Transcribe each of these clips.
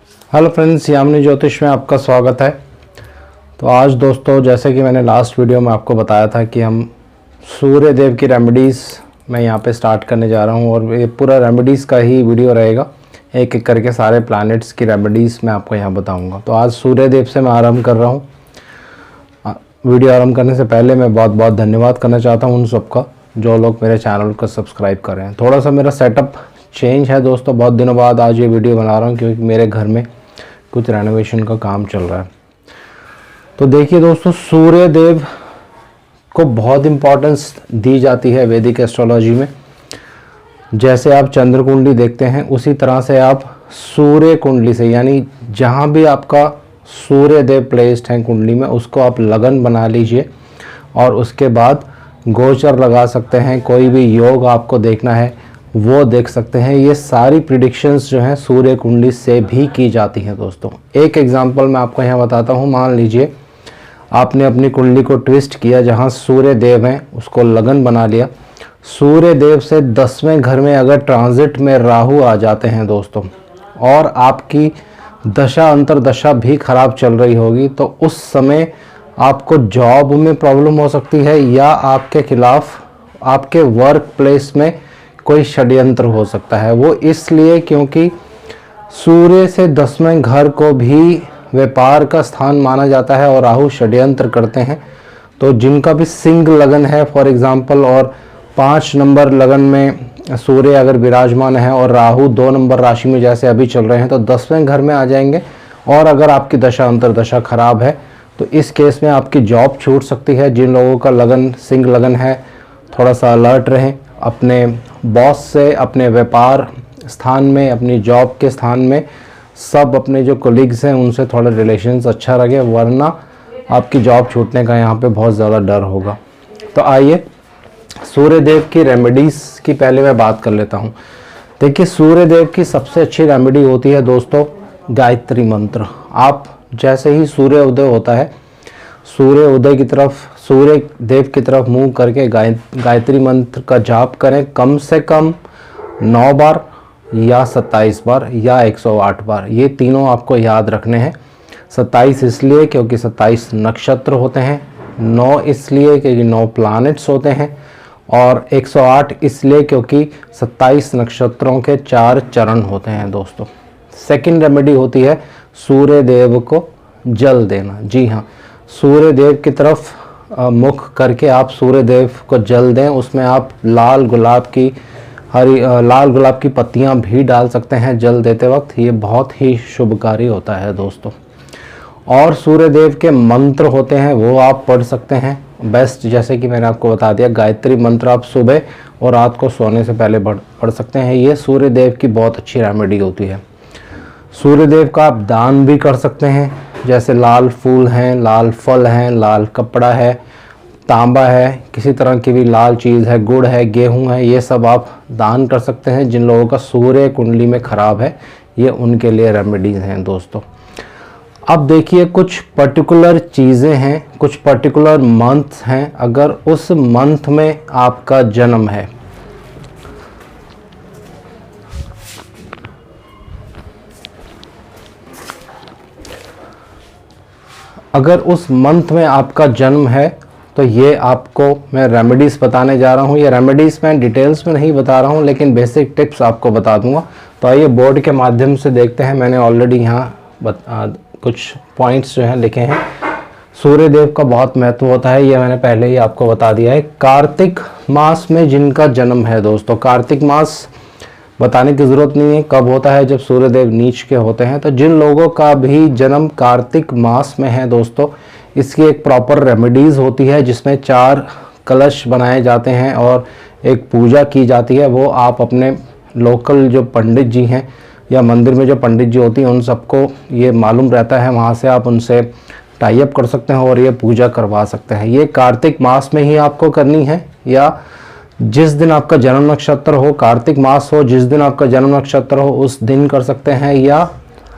Hello friends, Yamini ज्योतिष में आपका स्वागत है। तो आज दोस्तों, जैसे कि मैंने लास्ट वीडियो में आपको बताया था कि हम सूर्य देव की रेमेडीज़ मैं यहाँ पे स्टार्ट करने जा रहा हूँ और ये पूरा रेमेडीज़ का ही वीडियो रहेगा। एक एक करके सारे प्लैनेट्स की रेमेडीज़ मैं आपको यहाँ बताऊँगा। तो आज सूर्य देव से मैं आरंभ कर रहा हूँ। वीडियो आरंभ करने से पहले मैं बहुत बहुत धन्यवाद करना चाहता हूँ उन सबका जो लोग मेरे चैनल को सब्सक्राइब कर रहे हैं। थोड़ा सा मेरा सेटअप चेंज है दोस्तों, बहुत दिनों बाद आज ये वीडियो बना रहा हूँ क्योंकि मेरे घर में कुछ रेनोवेशन का काम चल रहा है। तो देखिए दोस्तों, सूर्य देव को बहुत इम्पोर्टेंस दी जाती है वैदिक एस्ट्रोलॉजी में। जैसे आप चंद्र कुंडली देखते हैं उसी तरह से आप सूर्य कुंडली से, यानी जहाँ भी आपका सूर्य देव प्लेस्ड है कुंडली में, उसको आप लगन बना लीजिए और उसके बाद गोचर लगा सकते हैं। कोई भी योग आपको देखना है वो देख सकते हैं। ये सारी प्रिडिक्शंस जो हैं सूर्य कुंडली से भी की जाती हैं दोस्तों। एक एग्जांपल मैं आपको यहाँ बताता हूँ। मान लीजिए आपने अपनी कुंडली को ट्विस्ट किया, जहाँ सूर्य देव हैं उसको लगन बना लिया। सूर्य देव से 10वें घर में अगर ट्रांजिट में राहु आ जाते हैं दोस्तों, और आपकी दशा अंतरदशा भी खराब चल रही होगी, तो उस समय आपको जॉब में प्रॉब्लम हो सकती है या आपके खिलाफ आपके वर्क प्लेस में कोई षड्यंत्र हो सकता है। वो इसलिए क्योंकि सूर्य से 10वें घर को भी व्यापार का स्थान माना जाता है और राहु षड्यंत्र करते हैं। तो जिनका भी सिंह लगन है फॉर एग्जांपल, और 5 नंबर लगन में सूर्य अगर विराजमान है और राहु 2 नंबर राशि में जैसे अभी चल रहे हैं, तो 10वें घर में आ जाएंगे। और अगर आपकी दशा अंतरदशा खराब है तो इस केस में आपकी जॉब छूट सकती है। जिन लोगों का लगन सिंह लगन है, थोड़ा सा अलर्ट रहें अपने बॉस से, अपने व्यापार स्थान में, अपनी जॉब के स्थान में, सब अपने जो कोलीग्स हैं उनसे थोड़ा रिलेशंस अच्छा रखे, वरना आपकी जॉब छूटने का यहाँ पे बहुत ज़्यादा डर होगा। तो आइए सूर्य देव की रेमेडीज़ की पहले मैं बात कर लेता हूँ। देखिए, सूर्य देव की सबसे अच्छी रेमेडी होती है दोस्तों गायत्री मंत्र। आप जैसे ही सूर्य उदय होता है, सूर्य उदय की तरफ, सूर्य देव की तरफ मुंह करके गायत्री मंत्र का जाप करें। कम से कम 9 बार या 27 बार या 108 बार, ये तीनों आपको याद रखने हैं। 27 इसलिए क्योंकि 27 नक्षत्र होते हैं, 9 इसलिए क्योंकि 9 प्लैनेट्स होते हैं, और 108 इसलिए क्योंकि 27 नक्षत्रों के 4 चरण होते हैं दोस्तों। सेकंड रेमेडी होती है सूर्य देव को जल देना। जी हाँ, सूर्य देव की तरफ मुख करके आप सूर्य देव को जल दें। उसमें आप लाल गुलाब की पत्तियां भी डाल सकते हैं जल देते वक्त। ये बहुत ही शुभकारी होता है दोस्तों। और सूर्य देव के मंत्र होते हैं वो आप पढ़ सकते हैं बेस्ट, जैसे कि मैंने आपको बता दिया। गायत्री मंत्र आप सुबह और रात को सोने से पहले पढ़ सकते हैं। ये सूर्य देव की बहुत अच्छी रेमेडी होती है। सूर्य देव का आप दान भी कर सकते हैं, जैसे लाल फूल हैं, लाल फल हैं, लाल कपड़ा है, तांबा है, किसी तरह की भी लाल चीज़ है, गुड़ है, गेहूं है, ये सब आप दान कर सकते हैं। जिन लोगों का सूर्य कुंडली में ख़राब है, ये उनके लिए रेमेडीज़ हैं दोस्तों। अब देखिए, कुछ पर्टिकुलर चीज़ें हैं, कुछ पर्टिकुलर मंथ हैं। अगर उस मंथ में आपका जन्म है, अगर उस मंथ में आपका जन्म है, तो ये आपको मैं रेमेडीज़ बताने जा रहा हूँ। ये रेमेडीज़ मैं डिटेल्स में नहीं बता रहा हूँ, लेकिन बेसिक टिप्स आपको बता दूंगा। तो आइए बोर्ड के माध्यम से देखते हैं। मैंने ऑलरेडी यहाँ कुछ पॉइंट्स जो हैं लिखे हैं। सूर्य देव का बहुत महत्व होता है, ये मैंने पहले ही आपको बता दिया है। कार्तिक मास में जिनका जन्म है दोस्तों, कार्तिक मास बताने की ज़रूरत नहीं है कब होता है, जब सूर्यदेव नीच के होते हैं। तो जिन लोगों का भी जन्म कार्तिक मास में है दोस्तों, इसकी एक प्रॉपर रेमेडीज़ होती है जिसमें 4 कलश बनाए जाते हैं और एक पूजा की जाती है। वो आप अपने लोकल जो पंडित जी हैं या मंदिर में जो पंडित जी होती हैं उन सबको ये मालूम रहता है, वहाँ से आप उनसे टाई अप कर सकते हैं और ये पूजा करवा सकते हैं। ये कार्तिक मास में ही आपको करनी है, या जिस दिन आपका जन्म नक्षत्र हो, कार्तिक मास हो, जिस दिन आपका जन्म नक्षत्र हो उस दिन कर सकते हैं, या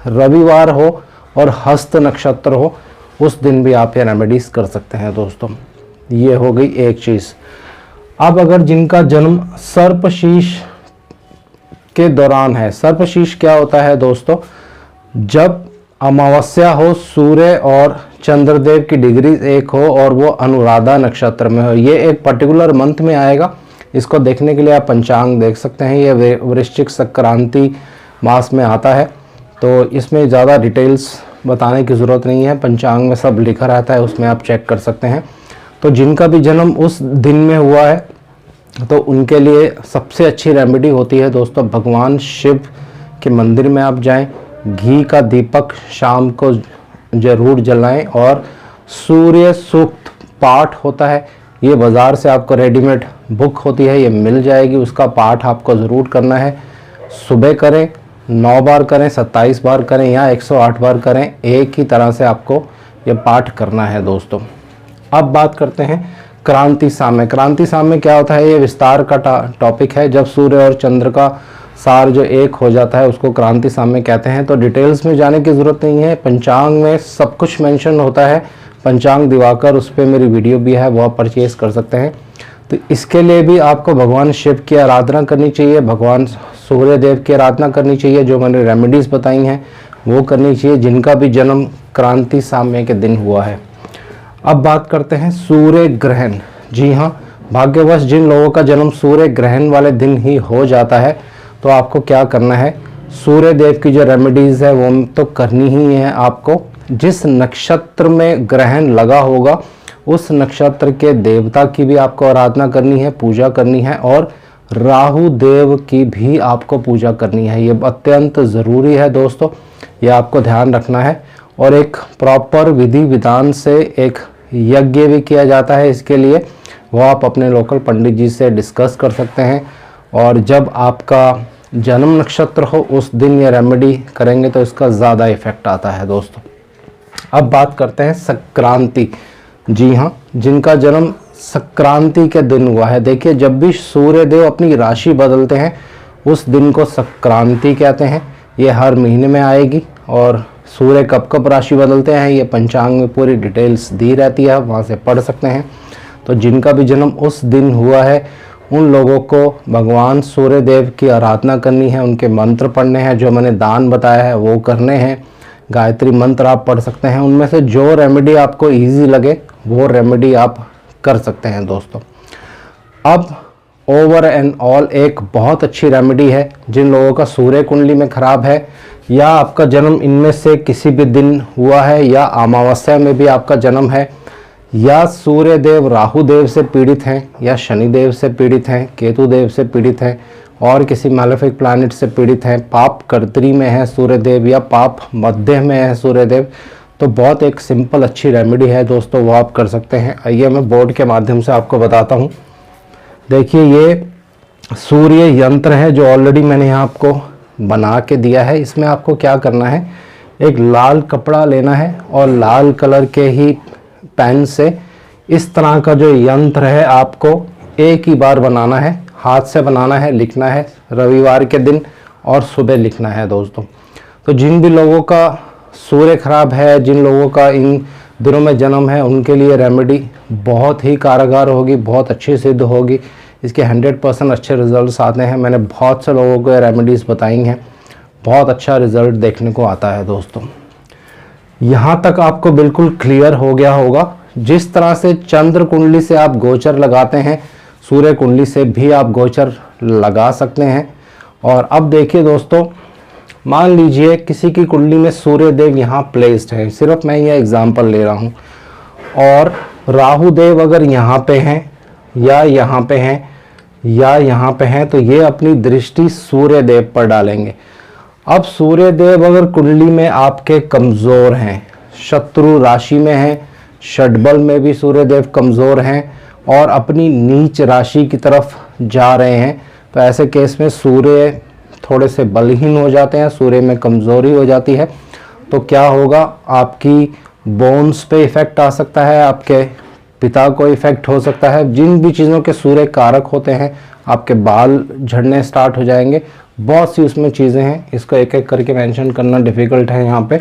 रविवार हो और हस्त नक्षत्र हो उस दिन भी आप ये रेमेडीज़ कर सकते हैं दोस्तों। ये हो गई एक चीज़। अब अगर जिनका जन्म सर्पशीष के दौरान है, सर्पशीष क्या होता है दोस्तों, जब अमावस्या हो, सूर्य और चंद्रदेव की डिग्री एक हो और वो अनुराधा नक्षत्र में हो, ये एक पर्टिकुलर मंथ में आएगा। इसको देखने के लिए आप पंचांग देख सकते हैं। ये वृश्चिक संक्रांति मास में आता है, तो इसमें ज़्यादा डिटेल्स बताने की ज़रूरत नहीं है, पंचांग में सब लिखा रहता है, उसमें आप चेक कर सकते हैं। तो जिनका भी जन्म उस दिन में हुआ है तो उनके लिए सबसे अच्छी रेमेडी होती है दोस्तों, भगवान शिव के मंदिर में आप जाएं, घी का दीपक शाम को ज़रूर जलाएं और सूर्य सूक्त पाठ होता है, ये बाज़ार से आपको रेडीमेड बुक होती है, ये मिल जाएगी, उसका पाठ आपको ज़रूर करना है। सुबह करें, 9 बार करें, 27 बार करें या 108 बार करें, एक ही तरह से आपको ये पाठ करना है दोस्तों। अब बात करते हैं क्रांति साम्य। क्रांति साम्य क्या होता है, ये विस्तार का टॉपिक है। जब सूर्य और चंद्र का सार जो एक हो जाता है उसको क्रांति साम्य कहते हैं। तो डिटेल्स में जाने की ज़रूरत नहीं है, पंचांग में सब कुछ मेंशन होता है। पंचांग दिवाकर, उस पर मेरी वीडियो भी है, वो आप परचेज़ कर सकते हैं। तो इसके लिए भी आपको भगवान शिव की आराधना करनी चाहिए, भगवान सूर्य देव की आराधना करनी चाहिए, जो मैंने रेमेडीज़ बताई हैं वो करनी चाहिए, जिनका भी जन्म क्रांति साम्य के दिन हुआ है। अब बात करते हैं सूर्य ग्रहण। जी हाँ, भाग्यवश जिन लोगों का जन्म सूर्य ग्रहण वाले दिन ही हो जाता है तो आपको क्या करना है, सूर्य देव की जो रेमेडीज़ है वो तो करनी ही है आपको। जिस नक्षत्र में ग्रहण लगा होगा उस नक्षत्र के देवता की भी आपको आराधना करनी है, पूजा करनी है, और राहु देव की भी आपको पूजा करनी है। ये अत्यंत ज़रूरी है दोस्तों, ये आपको ध्यान रखना है। और एक प्रॉपर विधि विधान से एक यज्ञ भी किया जाता है इसके लिए, वो आप अपने लोकल पंडित जी से डिस्कस कर सकते हैं। और जब आपका जन्म नक्षत्र हो उस दिन ये रेमेडी करेंगे तो इसका ज़्यादा इफेक्ट आता है दोस्तों। अब बात करते हैं संक्रांति। जी हाँ, जिनका जन्म संक्रांति के दिन हुआ है, देखिए जब भी सूर्य देव अपनी राशि बदलते हैं उस दिन को संक्रांति कहते हैं। ये हर महीने में आएगी और सूर्य कब कब राशि बदलते हैं ये पंचांग में पूरी डिटेल्स दी रहती है, वहाँ से पढ़ सकते हैं। तो जिनका भी जन्म उस दिन हुआ है उन लोगों को भगवान सूर्य देव की आराधना करनी है, उनके मंत्र पढ़ने हैं, जो मैंने दान बताया है वो करने हैं, गायत्री मंत्र आप पढ़ सकते हैं। उनमें से जो रेमेडी आपको ईजी लगे वो रेमेडी आप कर सकते हैं दोस्तों। अब ओवर एंड ऑल एक बहुत अच्छी रेमेडी है जिन लोगों का सूर्य कुंडली में खराब है या आपका जन्म इनमें से किसी भी दिन हुआ है या अमावस्या में भी आपका जन्म है, या सूर्य देव राहु देव से पीड़ित हैं या शनि देव से पीड़ित हैं, केतु देव से पीड़ित हैं और किसी मैलेफिक प्लैनेट से पीड़ित हैं, पाप कर्त्री में है सूर्य देव या पाप मध्य में है सूर्य देव, तो बहुत एक सिंपल अच्छी रेमेडी है दोस्तों, वो आप कर सकते हैं। आइए मैं बोर्ड के माध्यम से आपको बताता हूँ। देखिए ये सूर्य यंत्र है जो ऑलरेडी मैंने यहाँ आपको बना के दिया है। इसमें आपको क्या करना है, एक लाल कपड़ा लेना है और लाल कलर के ही पेन से इस तरह का जो यंत्र है आपको एक ही बार बनाना है, हाथ से बनाना है, लिखना है रविवार के दिन और सुबह लिखना है दोस्तों। तो जिन भी लोगों का सूर्य खराब है, जिन लोगों का इन दिनों में जन्म है, उनके लिए रेमेडी बहुत ही कारगर होगी, बहुत अच्छी सिद्ध होगी। इसके 100% अच्छे रिजल्ट्स आते हैं। मैंने बहुत से लोगों को रेमेडीज़ बताई हैं, बहुत अच्छा रिजल्ट देखने को आता है दोस्तों। यहाँ तक आपको बिल्कुल क्लियर हो गया होगा। जिस तरह से चंद्र कुंडली से आप गोचर लगाते हैं, सूर्य कुंडली से भी आप गोचर लगा सकते हैं। और अब देखिए दोस्तों, मान लीजिए किसी की कुंडली में सूर्य देव यहाँ प्लेस्ड है, सिर्फ मैं ये एग्जांपल ले रहा हूँ, और राहु देव अगर यहाँ पे हैं या यहाँ पे हैं या यहाँ पे हैं, तो ये अपनी दृष्टि सूर्य देव पर डालेंगे। अब सूर्य देव अगर कुंडली में आपके कमज़ोर हैं, शत्रु राशि में हैं, षडबल में भी सूर्य देव कमज़ोर हैं और अपनी नीच राशि की तरफ जा रहे हैं, तो ऐसे केस में सूर्य थोड़े से बलहीन हो जाते हैं, सूर्य में कमज़ोरी हो जाती है। तो क्या होगा, आपकी बोन्स पे इफ़ेक्ट आ सकता है, आपके पिता को इफ़ेक्ट हो सकता है। जिन भी चीज़ों के सूर्य कारक होते हैं, आपके बाल झड़ने स्टार्ट हो जाएंगे, बहुत सी उसमें चीज़ें हैं, इसको एक एक करके मेंशन करना डिफ़िकल्ट है यहाँ पे।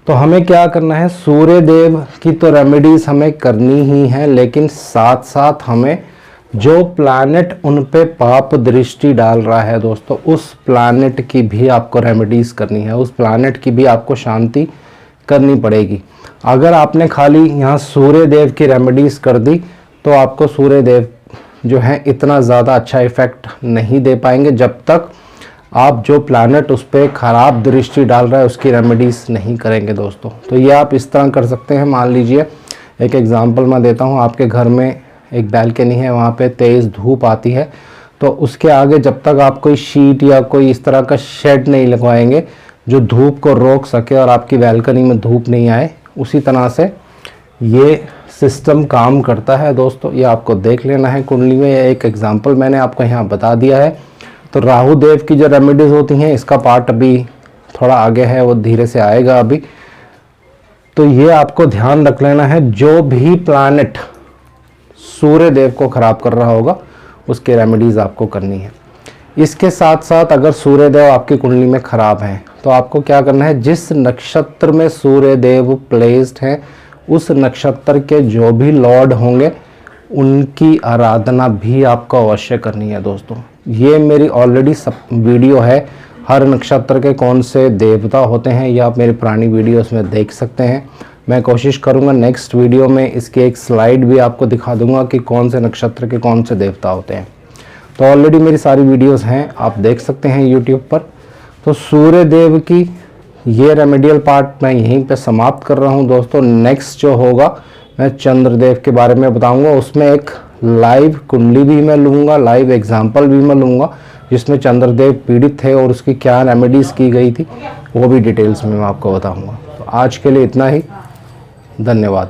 तो हमें क्या करना है, सूर्य देव की तो रेमेडीज़ हमें करनी ही है, लेकिन साथ साथ हमें जो प्लैनेट उन पे पाप दृष्टि डाल रहा है दोस्तों, उस प्लैनेट की भी आपको रेमेडीज़ करनी है, उस प्लैनेट की भी आपको शांति करनी पड़ेगी। अगर आपने खाली यहाँ सूर्य देव की रेमेडीज़ कर दी तो आपको सूर्य देव जो है इतना ज़्यादा अच्छा इफ़ेक्ट नहीं दे पाएंगे जब तक आप जो प्लैनेट उस पर ख़राब दृष्टि डाल रहा है उसकी रेमेडीज़ नहीं करेंगे दोस्तों। तो ये आप इस तरह कर सकते हैं। मान लीजिए एक एग्ज़ाम्पल मैं देता हूँ, आपके घर में एक बैल्कनी है, वहाँ पे तेज़ धूप आती है, तो उसके आगे जब तक आप कोई शीट या कोई इस तरह का शेड नहीं लगवाएंगे जो धूप को रोक सके और आपकी बैल्कनी में धूप नहीं आए, उसी तरह से ये सिस्टम काम करता है दोस्तों। ये आपको देख लेना है कुंडली में। एक एग्जांपल मैंने आपको यहाँ बता दिया है। तो राहु देव की जो रेमेडीज़ होती हैं, इसका पार्ट अभी थोड़ा आगे है, वो धीरे से आएगा अभी। तो ये आपको ध्यान रख लेना है, जो भी प्लैनेट सूर्य देव को ख़राब कर रहा होगा उसकी रेमेडीज़ आपको करनी है। इसके साथ साथ अगर सूर्य देव आपकी कुंडली में ख़राब हैं तो आपको क्या करना है, जिस नक्षत्र में सूर्य देव प्लेस्ड हैं उस नक्षत्र के जो भी लॉर्ड होंगे उनकी आराधना भी आपको अवश्य करनी है दोस्तों। ये मेरी ऑलरेडी सब वीडियो है, हर नक्षत्र के कौन से देवता होते हैं, ये आप मेरी पुरानी वीडियोस में देख सकते हैं। मैं कोशिश करूँगा नेक्स्ट वीडियो में इसकी एक स्लाइड भी आपको दिखा दूंगा कि कौन से नक्षत्र के कौन से देवता होते हैं। तो ऑलरेडी मेरी सारी वीडियोस हैं, आप देख सकते हैं यूट्यूब पर। तो सूर्य देव की ये रेमेडियल पार्ट मैं यहीं पे समाप्त कर रहा हूँ दोस्तों। नेक्स्ट जो होगा मैं चंद्रदेव के बारे में बताऊंगा, उसमें एक लाइव कुंडली भी मैं लूँगा, लाइव एग्जाम्पल भी मैं लूँगा जिसमें चंद्रदेव पीड़ित थे और उसकी क्या रेमेडीज़ की गई थी वो भी डिटेल्स में मैं आपको बताऊँगा। तो आज के लिए इतना ही, धन्यवाद।